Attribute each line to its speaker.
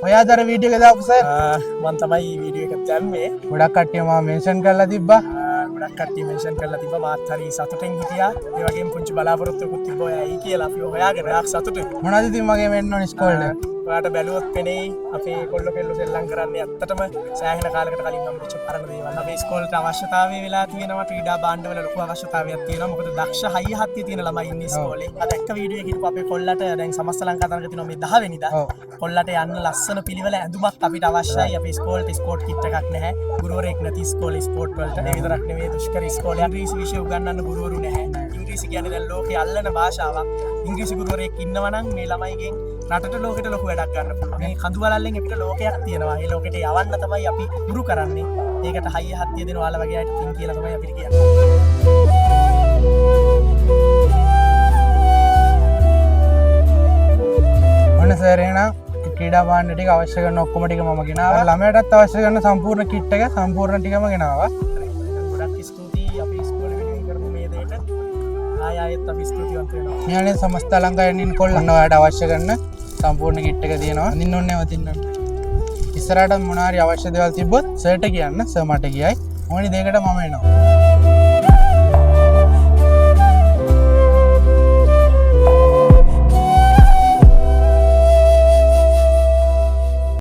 Speaker 1: ඔයාදර video එක දාපු sir.
Speaker 2: මම තමයි මේ වීඩියෝ එක දැම්මේ.
Speaker 1: ගොඩක් කට්ටිය මම මෙන්ෂන් කරලා තිබ්බා.
Speaker 2: ගොඩක් කට්ටිය මෙන්ෂන් කරලා තිබ්බා. මාත් හරි සතුටින් හිටියා. ඒ වගේම පුංචි බලාපොරොත්තුකුත් තිබ්බා ඔයයි කියලා අපි හොයාගෙන ආක් සතුටින්.
Speaker 1: මොනවද ඉතින් මගේ වෙන්න ඕන ඉස්කෝලේ?
Speaker 2: ඔයාට බැලුවොත් පෙනෙයි අපේ කොල්ල කෙල්ල සෙල්ලම් කරන්නේ ඇත්තටම සෑහෙන කාලයකට කලින් නම් වෙච්ච පරණ දේවල්. අපේ ඉස්කෝලේට අවශ්‍යතාවය වෙලා තියෙනවා ක්‍රීඩා භාණ්ඩවල ලොකු අවශ්‍යතාවයක් තියෙනවා. මොකද දක්ෂ හයිය හත්තිය තියෙන ළමයි ඉන්නේ ඉස්කෝලේ. අද එක්ක වීඩියෝ එකකින් අපේ කොල්ලට දැන් සමස්ත ලංකා තරග තියෙනවා මේ 10 වෙනිදා. කොල්ලට යන්න ලස්සන පිළිවෙල ඇඳුමක් අපිට අවශ්‍යයි. අපේ ඉස්කෝලේට ස්පෝර්ට් කිට් එකක් නැහැ. ගුරුවරයෙක් නැති ඉස්කෝලේ ස්පෝර්ට් වලට. ඒ විතරක් නෙවෙයි දුෂ්කර ඉස්කෝලේ ඉංග්‍රීසි විෂය උගන්වන්න ගුරුවරු නැහැ. ඉංග්‍රීසි කියන්නේ දැන් ලෝකේ අල්ලන භාෂාවක්. ඉංග්‍රීසි ගුරුවරයෙක් ඉන්නවා නම් මේ ළමයිගෙන් රටට ලෝකෙට ලොකු වැඩක් ගන්න පුළුවන්. මේ කඳු වලල්ලෙන් අපිට ලෝකයක් තියෙනවා. ඒ ලෝකෙට යවන්න තමයි අපි උරු කරන්නේ. ඒකට හයිය හත්තිය දෙන ඔයාලා වගේ අයට තින් කියලා තමයි අපිට කියන්නේ.
Speaker 1: ඔන්න සර් එහෙනම් ක්‍රීඩා භාණ්ඩ ටික අවශ්‍ය කරන ඔක්කොම ටික මම ගෙනාවා. ළමයටත් අවශ්‍ය කරන සම්පූර්ණ කිට් එක සම්පූර්ණ ටිකම ගෙනාවා.
Speaker 2: ගොඩක් ස්තුතියි අපි ඉස්කෝලේ වෙනුවෙන් කරපු මේ දෙයට. ආයෙත් අපි ස්තුතිවන්ත වෙනවා.
Speaker 1: මෙයානේ සමස්ත ලංකාවෙන් ඉන්න කොල්ලන් ඔයාලට අවශ්‍ය කරන සම්පූර්ණ කිට් එක තියෙනවා. අඳින්න ඕනේ නැවතින්න. ඉස්සරහට මොනවා හරි අවශ්‍ය දේවල් තිබ්බොත් සර්ට කියන්න. සර් මට කියයි. ඕනි දෙයකට මම එනවා.